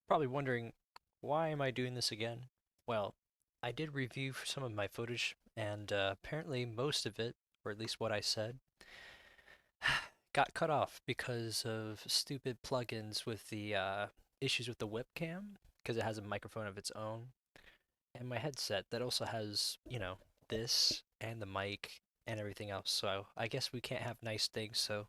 Probably wondering, why am I doing this again? Well, I did review for some of my footage, and apparently most of it, or at least what I said, got cut off because of stupid plugins with the issues with the webcam, because it has a microphone of its own, and my headset that also has, this and the mic and everything else. So I guess we can't have nice things. So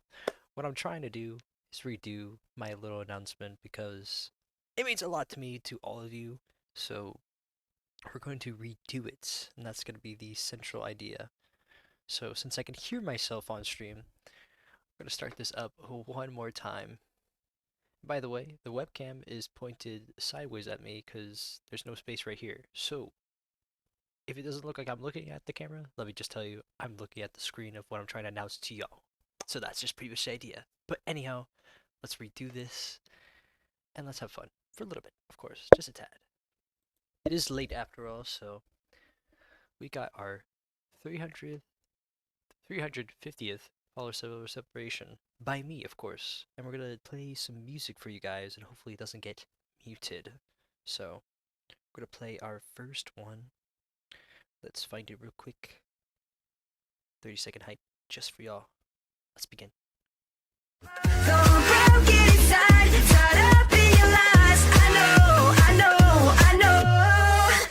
what I'm trying to do is redo my little announcement because it means a lot to me, to all of you. So we're going to redo it, and that's going to be the central idea. So since I can hear myself on stream, we're going to start this up one more time. By the way, the webcam is pointed sideways at me because there's no space right here. So if it doesn't look like I'm looking at the camera, let me just tell you, I'm looking at the screen of what I'm trying to announce to y'all. So that's just pretty much the idea. But anyhow, let's redo this and let's have fun for a little bit, of course, just a tad. It is late after all, so we got our 300th, 350th follower celebration by me, of course. And we're gonna play some music for you guys, and hopefully it doesn't get muted. So we're gonna play our first one. Let's find it real quick. 30-second hype just for y'all. Let's begin.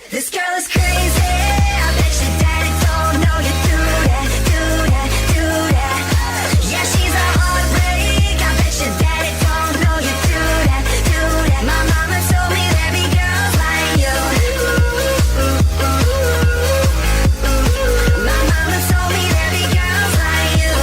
This girl is crazy. I bet your daddy don't know you do that, do that, do that. Yeah, she's a heartbreak. I bet your daddy don't know you do that, do that. My mama told me there be girls like you. My mama told me there be girls like you.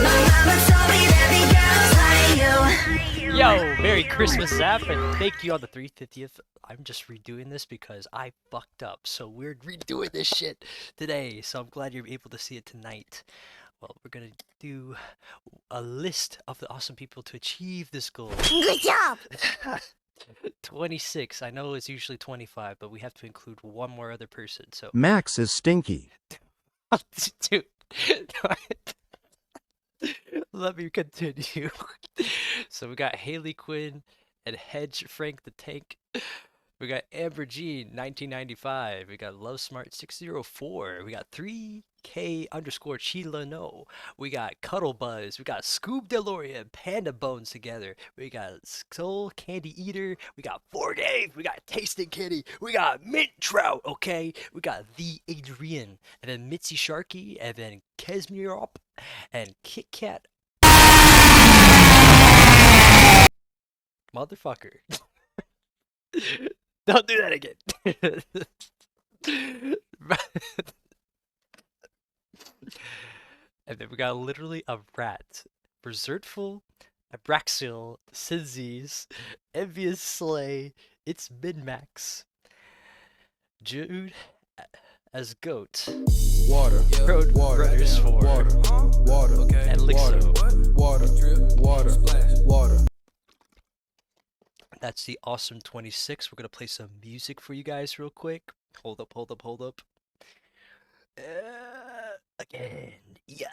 My mama told me there be girls like you. Yo, Merry Christmas, Zap, and thank you on the 350th. I'm just redoing this because I fucked up, so we're redoing this shit today, so I'm glad you're able to see it tonight. Well, we're gonna do a list of the awesome people to achieve this goal. Good job! 26. I know it's usually 25, but we have to include one more other person, so... Max is stinky. Dude, let me continue. So we got Haley Quinn and Hedge Frank the Tank. We got Amber Jean 1995. We got Love Smart 604. We got 3K underscore Chila No. We got Cuddle Buzz. We got Scoob DeLorean, Panda Bones together. We got Soul Candy Eater. We got 4Dave. We got Tasting Kitty. We got Mint Trout. Okay. We got The Adrian. And then Mitzi Sharky. And then Kesmirop. And Kit Kat. Motherfucker. Don't do that again. And then we got literally a rat. Bersertful, Abraxil, Sinzies, Envious Slay, It's Minmax, Jude as Goat, Water, Road water, Runners 4, water, water, and Lixo. water, water, water. That's the awesome 26. We're gonna play some music for you guys real quick. Hold up, hold up, hold up. Again, yeah.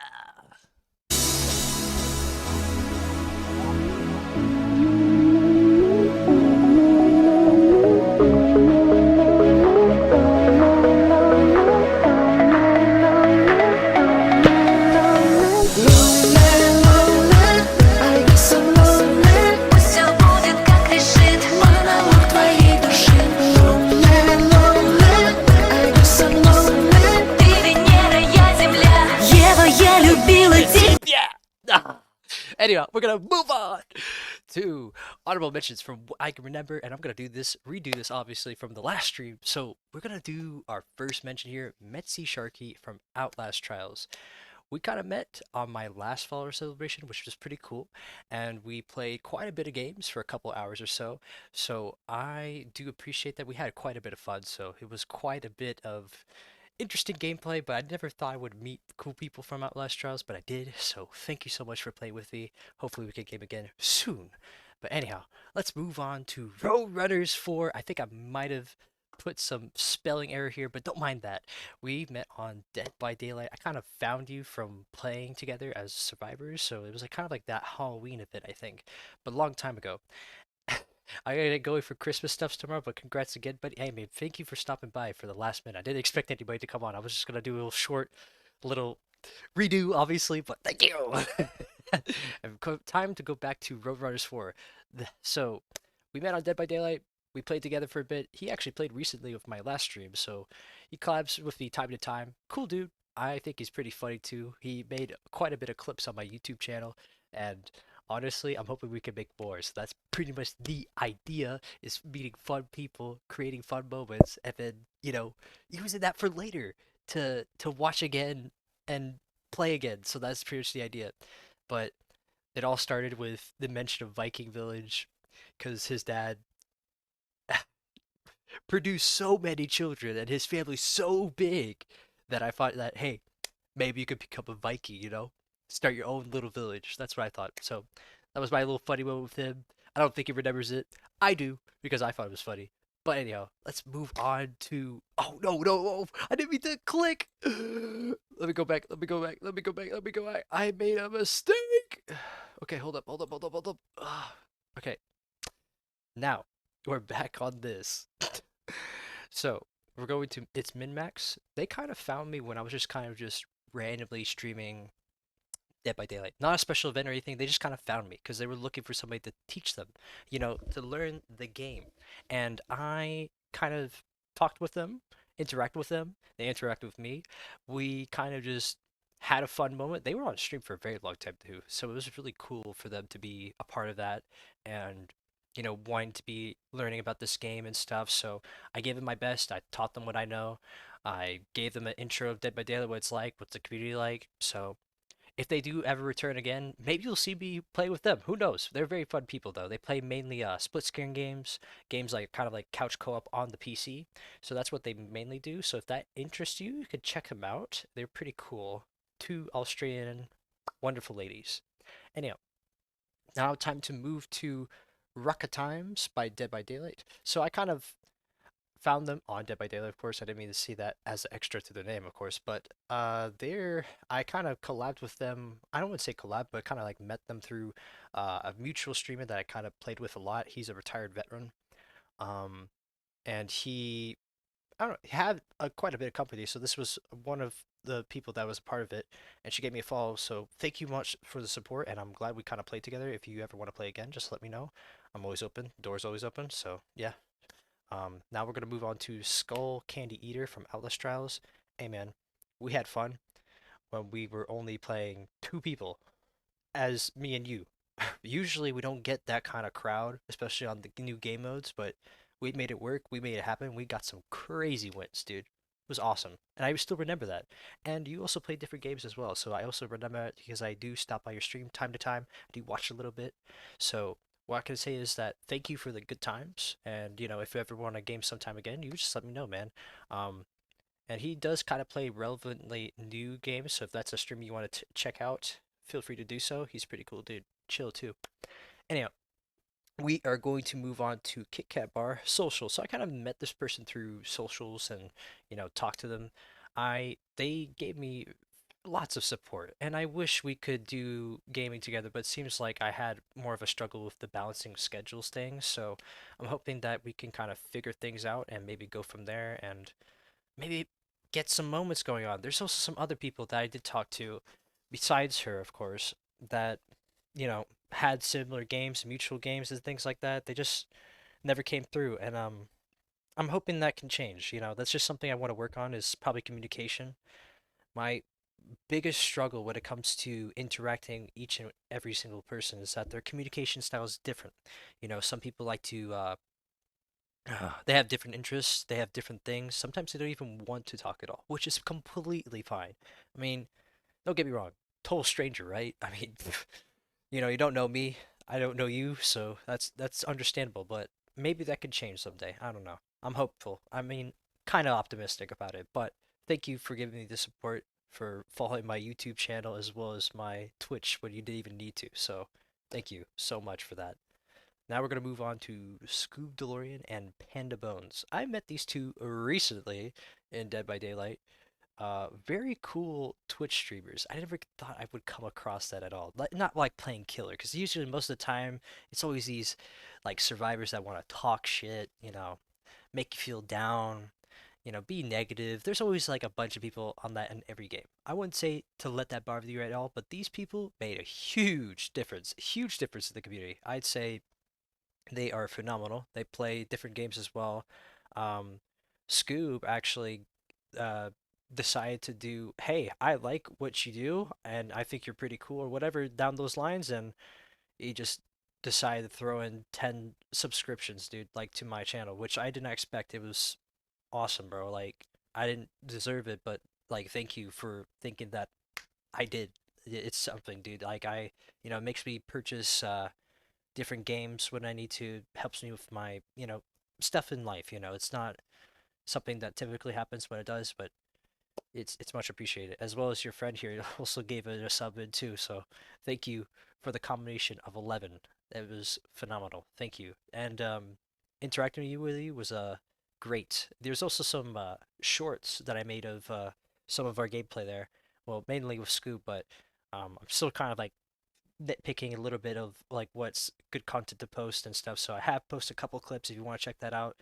Anyway, we're gonna move on to honorable mentions from what I can remember, and I'm gonna redo this obviously from the last stream. So we're gonna do our first mention here, Metzi Sharky from Outlast Trials. We kind of met on my last follower celebration, which was pretty cool, and we played quite a bit of games for a couple hours or so. So I do appreciate that we had quite a bit of fun. So it was quite a bit of interesting gameplay, but I never thought I would meet cool people from Outlast Trials, but I did. So thank you so much for playing with me. Hopefully we can game again soon. But anyhow, let's move on to Road Runners 4. I think I might have put some spelling error here, but don't mind that. We met on Dead by Daylight. I kind of found you from playing together as survivors, so it was like kind of like that Halloween event, I think, but a long time ago. I gotta go for Christmas stuffs tomorrow, but congrats again, buddy. Hey, man, thank you for stopping by for the last minute. I didn't expect anybody to come on. I was just gonna do a little short, little redo, obviously, but thank you. And time to go back to Roadrunners 4. So, we met on Dead by Daylight. We played together for a bit. He actually played recently with my last stream, so he collabs with me time to time. Cool dude. I think he's pretty funny too. He made quite a bit of clips on my YouTube channel, and honestly, I'm hoping we can make more. So that's pretty much the idea: is meeting fun people, creating fun moments, and then using that for later to watch again and play again. So that's pretty much the idea. But it all started with the mention of Viking Village because his dad produced so many children and his family's so big that I thought that, hey, maybe you could become a Viking. Start your own little village. That's what I thought. So that was my little funny moment with him. I don't think he remembers it. I do because I thought it was funny. But anyhow, let's move on to. Oh no, no, no! I didn't mean to click. Let me go back. Let me go back. Let me go back. Let me go back. I made a mistake. Okay, hold up, hold up, hold up, hold up. Okay, now we're back on this. So we're going to it's MinMax. They kind of found me when I was just kind of just randomly streaming Dead by Daylight. Not a special event or anything. They just kind of found me because they were looking for somebody to teach them, to learn the game. And I kind of talked with them, interacted with them. They interacted with me. We kind of just had a fun moment. They were on stream for a very long time too, so it was really cool for them to be a part of that and wanting to be learning about this game and stuff. So I gave them my best. I taught them what I know. I gave them an intro of Dead by Daylight, what it's like, what's the community like. So if they do ever return again, maybe you'll see me play with them. Who knows? They're very fun people though. They play mainly split screen games, games like kind of like couch co-op on the PC. So that's what they mainly do. So if that interests you, you could check them out. They're pretty cool. Two Australian wonderful ladies. Anyhow, now time to move to Rucka Times by Dead by Daylight. So I kind of found them on Dead by Daylight, of course. I didn't mean to see that as an extra to their name, of course. But they're I kind of collabed with them. I don't want to say collab, but kind of like met them through a mutual streamer that I kind of played with a lot. He's a retired veteran, um, and I don't know, he had quite a bit of company. So this was one of the people that was a part of it, and she gave me a follow. So thank you much for the support, and I'm glad we kind of played together. If you ever want to play again, just let me know. I'm always open. Door's always open. So yeah, now we're gonna move on to Skull Candy Eater from Outlast Trials. Hey man, we had fun when we were only playing two people, as me and you. Usually we don't get that kind of crowd, especially on the new game modes, but we made it work. We made it happen. We got some crazy wins, dude. It was awesome, and I still remember that. And you also play different games as well, so I also remember it because I do stop by your stream time to time. I do watch a little bit, so what I can say is that thank you for the good times, and if you ever want a game sometime again, you just let me know, man. Um, and he does kind of play relevantly new games, so if that's a stream you want to check out, feel free to do so. He's pretty cool, dude. Chill too. Anyhow, we are going to move on to Kit Kat Bar Social. So I kind of met this person through socials and talked to them. They gave me lots of support, and I wish we could do gaming together, but it seems like I had more of a struggle with the balancing schedules thing. So I'm hoping that we can kind of figure things out and maybe go from there and maybe get some moments going on. There's also some other people that I did talk to, besides her, of course, that had similar games, mutual games, and things like that. They just never came through, and I'm hoping that can change. That's just something I want to work on is probably communication. My biggest struggle when it comes to interacting each and every single person is that their communication style is different. Some people like to they have different interests, they have different things. Sometimes they don't even want to talk at all, which is completely fine. I mean, don't get me wrong, total stranger, right? I mean, you don't know me, I don't know you, so that's understandable, but maybe that could change someday. I don't know. I'm hopeful. I mean, kind of optimistic about it, but thank you for giving me the support for following my YouTube channel as well as my Twitch when you didn't even need to. So, thank you so much for that. Now we're gonna move on to Scoob DeLorean and Panda Bones. I met these two recently in Dead by Daylight. Very cool Twitch streamers. I never thought I would come across that at all. Like, not like playing killer, because usually most of the time it's always these like survivors that want to talk shit, make you feel down, be negative. There's always like a bunch of people on that in every game. I wouldn't say to let that bother you at all, but these people made a huge difference in the community. I'd say they are phenomenal. They play different games as well. Um, Scoob actually uh, decided to do, hey, I like what you do, and I think you're pretty cool, or whatever down those lines, and he just decided to throw in 10 subscriptions, dude, like to my channel, which I didn't expect. It was awesome, bro. Like, I didn't deserve it, but like, thank you for thinking that I did. It's something, dude. Like, it makes me purchase different games when I need to, helps me with my, stuff in life. It's not something that typically happens, but it does. But it's much appreciated. As well as your friend here also gave it a sub in too. So thank you for the combination of 11. It was phenomenal. Thank you. And interacting with you was great. There's also some shorts that I made of some of our gameplay there. Well, mainly with Scoop, but I'm still kind of like nitpicking a little bit of like what's good content to post and stuff. So I have posted a couple clips. If you want to check that out,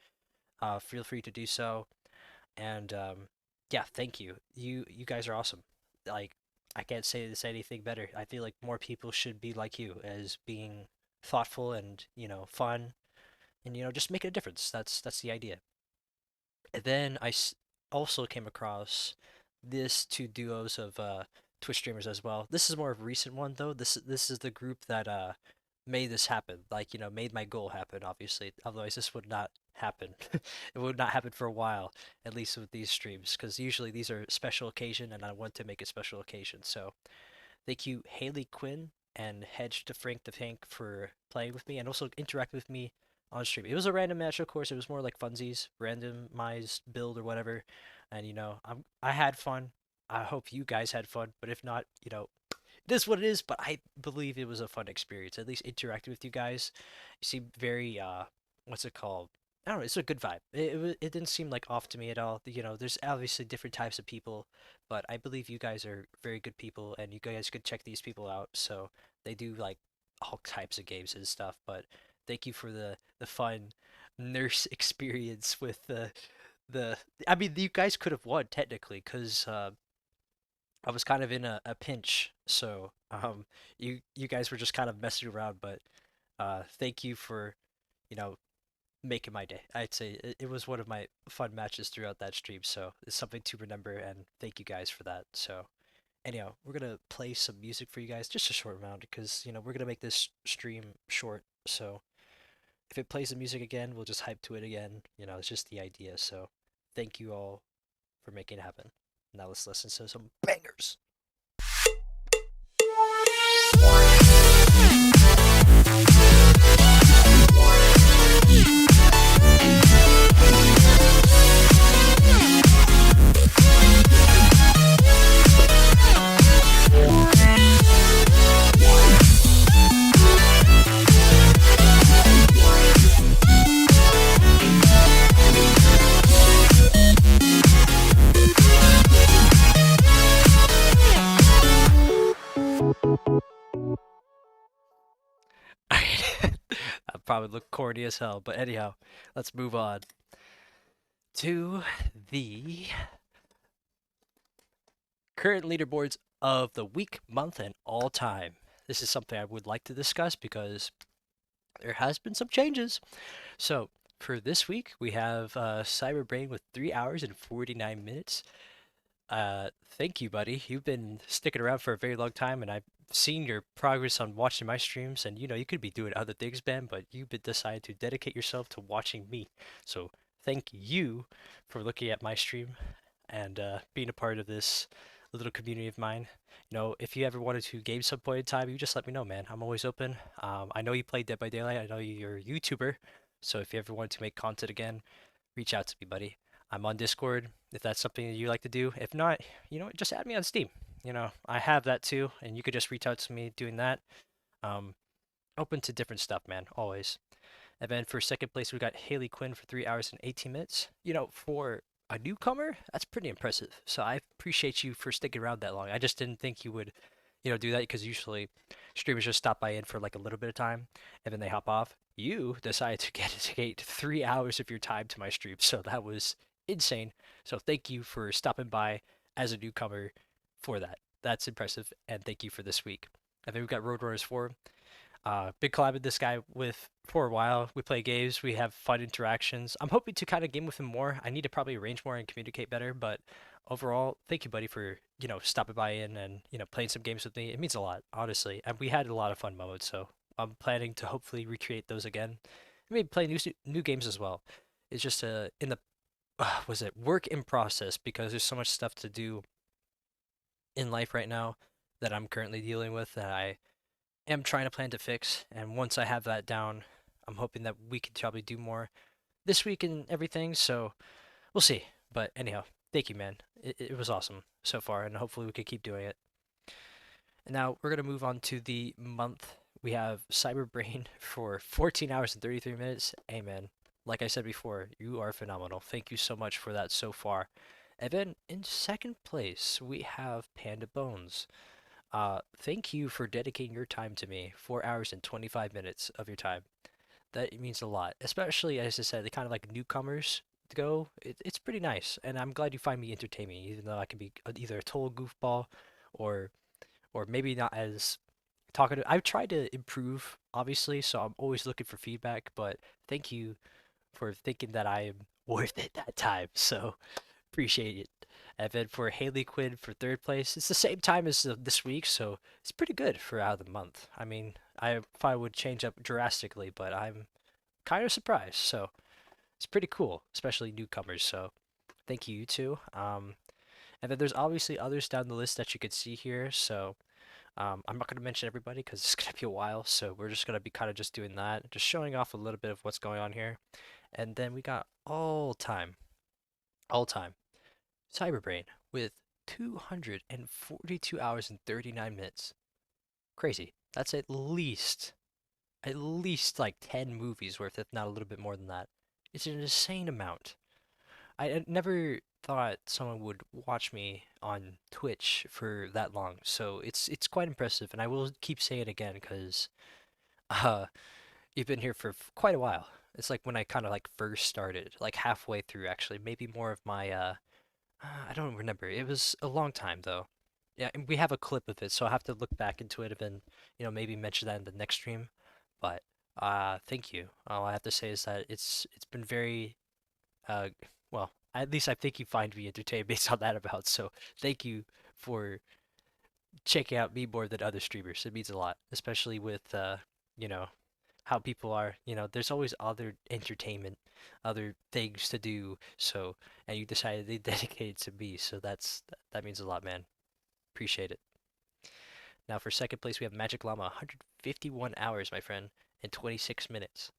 feel free to do so. And yeah, thank you. You guys are awesome. Like, I can't say this anything better. I feel like more people should be like you, as being thoughtful and fun, and just making a difference. That's the idea. And then also came across this two duos of Twitch streamers as well. This is more of a recent one though. This is the group that made this happen. Like, made my goal happen, obviously. Otherwise this would not happen. It would not happen for a while, at least with these streams, because usually these are special occasion and I want to make a special occasion. So thank you, Haley Quinn and Hedge to Frank the Tank, for playing with me and also interact with me on stream. It was a random match, of course. It was more like funsies, randomized build or whatever. And I had fun. I hope you guys had fun. But if not, it is what it is. But I believe it was a fun experience. At least interacting with you guys. You seem very what's it called? I don't know. It's a good vibe. It didn't seem like off to me at all. There's obviously different types of people, but I believe you guys are very good people, and you guys could check these people out. So they do like all types of games and stuff. But thank you for the fun nurse experience with the. I mean, you guys could have won technically, because I was kind of in a pinch. So you guys were just kind of messing around, but thank you for you know making my day. I'd say it was one of my fun matches throughout that stream, so it's something to remember, and thank you guys for that. So anyhow, we're gonna play some music for you guys, just a short amount, because we're gonna make this stream short. So if it plays the music again, we'll just hype to it again. It's just the idea. So thank you all for making it happen. Now let's listen to some bangers. That probably look corny as hell, but anyhow, let's move on to the current leaderboards of the week, month, and all time. This is something I would like to discuss because there has been some changes. So for this week, we have Cyberbrain with 3 hours and 49 minutes. Thank you, buddy. You've been sticking around for a very long time, and I've seen your progress on watching my streams. And you could be doing other things, Ben, but you've decided to dedicate yourself to watching me. So thank you for looking at my stream and being a part of this little community of mine. If you ever wanted to game some point in time, you just let me know, man. I'm always open. I know you play Dead by Daylight. I know you're a YouTuber. So if you ever want to make content again, reach out to me, buddy. I'm on Discord if that's something that you like to do. If not, just add me on Steam. I have that too, and you could just reach out to me doing that. open to different stuff, man, always. And then for second place, we got Haley Quinn for 3 hours and 18 minutes. You know, for a newcomer, that's pretty impressive. So I appreciate you for sticking around that long. I just didn't think you would, do that because usually streamers just stop by in for like a little bit of time and then they hop off. You decided to dedicate 3 hours of your time to my stream, so that was insane. So thank you for stopping by as a newcomer for that. That's impressive, and thank you for this week. And then we've got Roadrunners 4. Big collab with this guy with for a while. We play games. We have fun interactions. I'm hoping to kind of game with him more. I need to probably arrange more and communicate better. But overall, thank you, buddy, for stopping by in and playing some games with me. It means a lot, honestly. And we had a lot of fun moments. So I'm planning to hopefully recreate those again. Maybe play new games as well. It's just in the was it work in process because there's so much stuff to do in life right now that I'm currently dealing with that I am trying to plan to fix. And once I have that down, I'm hoping that we can probably do more this week and everything. So we'll see. But anyhow, thank you, man. It was awesome so far, and hopefully we can keep doing it. And now we're gonna move on to the month. We have Cyberbrain for 14 hours and 33 minutes. Hey, man. Like I said before, you are phenomenal. Thank you so much for that so far. And then in second place, we have Panda Bones. Thank you for dedicating your time to me. 4 hours and 25 minutes of your time. That means a lot, especially as I said, the kind of like newcomers to go. It's pretty nice, and I'm glad you find me entertaining, even though I can be either a total goofball, or maybe not as talkative. I've tried to improve, obviously, so I'm always looking for feedback. But thank you for thinking that I am worth it that time. So appreciate it. And then for Haley Quinn for third place, it's the same time as this week, so it's pretty good for out of the month. I mean, I probably would change up drastically, but I'm kind of surprised. So it's pretty cool, especially newcomers. So thank you, you two. And then there's obviously others down the list that you could see here. So I'm not going to mention everybody because it's going to be a while. So we're just going to be kind of just doing that, just showing off a little bit of what's going on here. And then we got all time Cyberbrain with 242 hours and 39 minutes. Crazy. That's at least like 10 movies worth, if not a little bit more than that. It's an insane amount. I never thought someone would watch me on Twitch for that long, so it's quite impressive, and I will keep saying it again because uh, you've been here for quite a while. It's like when I kind of like first started, like halfway through actually, maybe more of my I don't remember. It was a long time though. Yeah, and we have a clip of it, so I'll have to look back into it and then, maybe mention that in the next stream. But thank you. All I have to say is that it's been very uh well, at least I think you find me entertaining based on that about. So thank you for checking out me more than other streamers. It means a lot, especially with you know, how people are. There's always other entertainment, other things to do. So, and you decided to dedicate it to me. So that means a lot, man. Appreciate it. Now for second place, we have Magic Llama, 151 hours, my friend, and 26 minutes.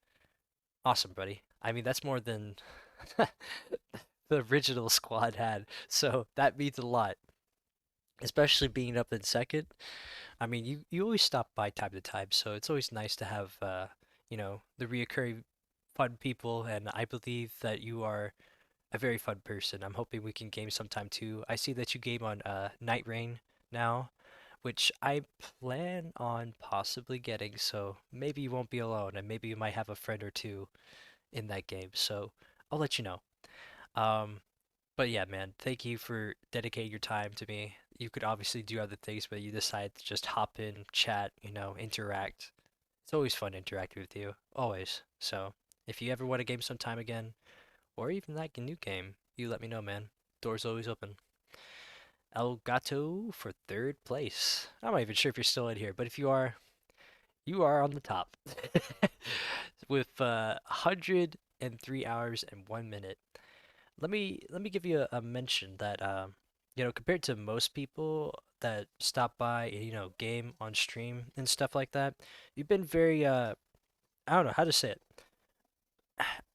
Awesome, buddy. I mean, that's more than the original squad had. So that means a lot, especially being up in second. I mean, you always stop by time to time, so it's always nice to have the reoccurring fun people, and I believe that you are a very fun person. I'm hoping we can game sometime too. I see that you game on Night Rain now, which I plan on possibly getting, so maybe you won't be alone, and maybe you might have a friend or two in that game. So I'll let you know. Um, but yeah, man, thank you for dedicating your time to me. You could obviously do other things, but you decided to just hop in, chat, interact. It's always fun interacting with you, always. So if you ever want to game sometime again, or even like a new game, you let me know, man. Door's always open. El Gato for third place. I'm not even sure if you're still in here, but if you are, you are on the top with 103 hours and 1 minute. Let me give you a mention that compared to most people that stop by and game on stream and stuff like that, you've been very I don't know how to say it.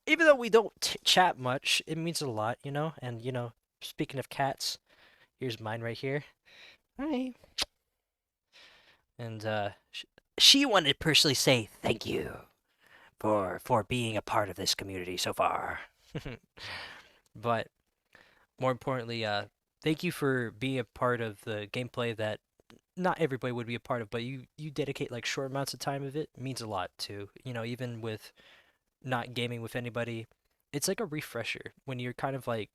Even though we don't chat much, it means a lot, And speaking of cats, here's mine right here. Hi. And she wanted to personally say thank you for being a part of this community so far. But more importantly, thank you for being a part of the gameplay that not everybody would be a part of, but you dedicate like short amounts of time of it. It means a lot too. You know, even with not gaming with anybody, it's like a refresher when you're kind of like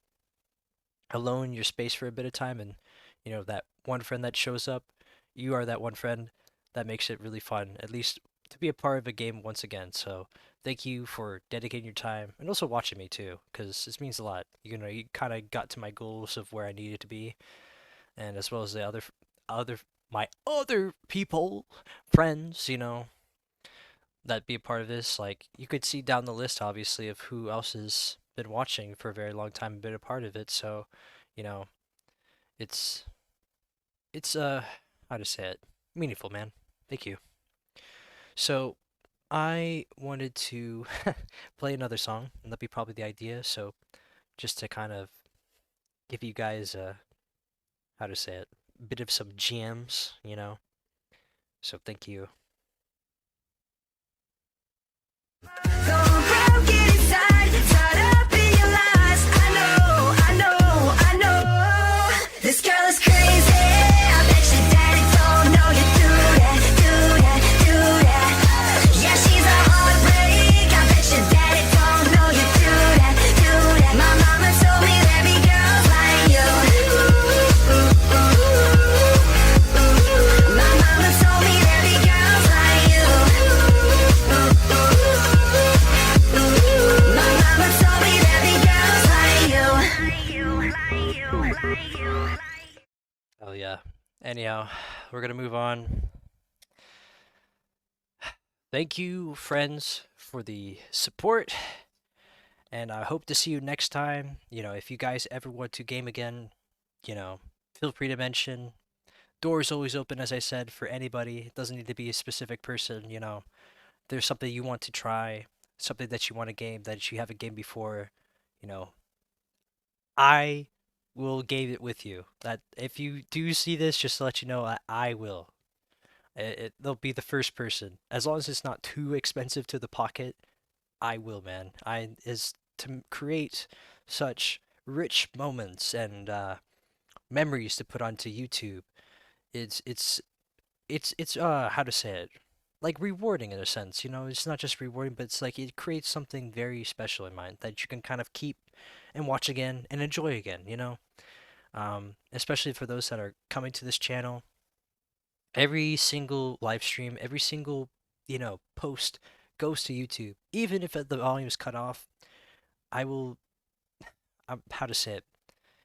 alone in your space for a bit of time, and you know that one friend that shows up, you are that one friend that makes it really fun, at least to be a part of a game once again. So thank you for dedicating your time and also watching me too, because this means a lot. You know, you kind of got to my goals of where I needed to be, and as well as the other my other people, friends, you know, that be a part of this. Like you could see down the list, obviously, of who else has been watching for a very long time and been a part of it. So, you know, it's it's how to say it, meaningful, man. Thank you. So I wanted to play another song, and that'd be probably the idea. So just to kind of give you guys a how to say it, bit of some gems, you know. So thank you. This girl is crazy. I bet your daddy don't know you do that, do that, do that. Yeah, she's a heartbreak. I bet your daddy don't know you do that, do that. My mama told me there be girls like you. My mama told me there be girls like you. My mama told me there be girls like you. Oh yeah. Anyhow, we're gonna move on. Thank you, friends, for the support, and I hope to see you next time. You know, if you guys ever want to game again, you know, feel free to mention. Doors always open, as I said, for anybody. It doesn't need to be a specific person. You know, there's something you want to try, something that you want to game that you haven't gamed before. You know, I will game it with you. That if you do see this, just to let you know, I will. They'll be the first person. As long as it's not too expensive to the pocket, I will, man. I is to create such rich moments and memories to put onto YouTube. It's it's it's how to say it? Like rewarding in a sense, you know, it's not just rewarding, but it's like it creates something very special in mind that you can kind of keep and watch again and enjoy again, you know? Especially for those that are coming to this channel, every single live stream, every single, you know, post goes to YouTube. Even if the volume is cut off, I will, how to say it?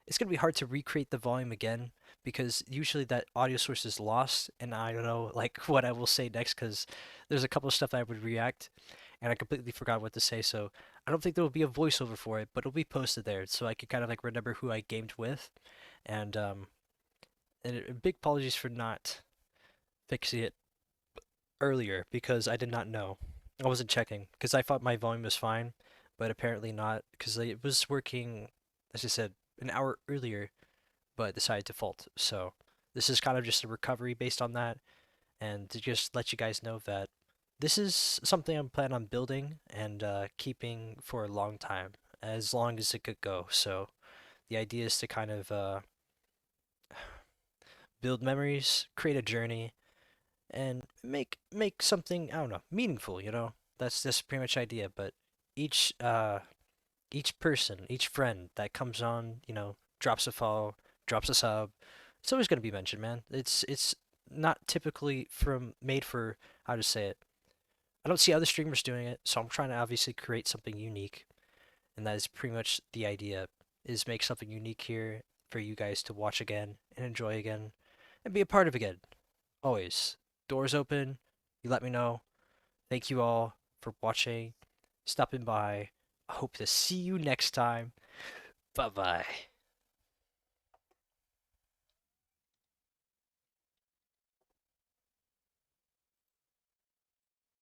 It's gonna be hard to recreate the volume again because usually that audio source is lost, and I don't know like what I will say next because there's a couple of stuff I would react, and I completely forgot what to say. So I don't think there will be a voiceover for it, but it'll be posted there, so I can kind of like remember who I gamed with, and big apologies for not fixing it earlier because I did not know. I wasn't checking because I thought my volume was fine, but apparently not because it was working, as I said, an hour earlier, but decided to fault. So this is kind of just a recovery based on that, and to just let you guys know that this is something I'm planning on building and keeping for a long time, as long as it could go. So the idea is to kind of build memories, create a journey, and make something, I don't know, meaningful. You know, that's pretty much the idea. But each each person, each friend that comes on, you know, drops a follow, drops a sub, it's always gonna be mentioned, man. It's not typically from made for how to say it. I don't see other streamers doing it, so I'm trying to obviously create something unique, and that is pretty much the idea. Is make something unique here for you guys to watch again and enjoy again, and be a part of again. Always doors open. You let me know. Thank you all for watching, stopping by. I hope to see you next time. Bye bye.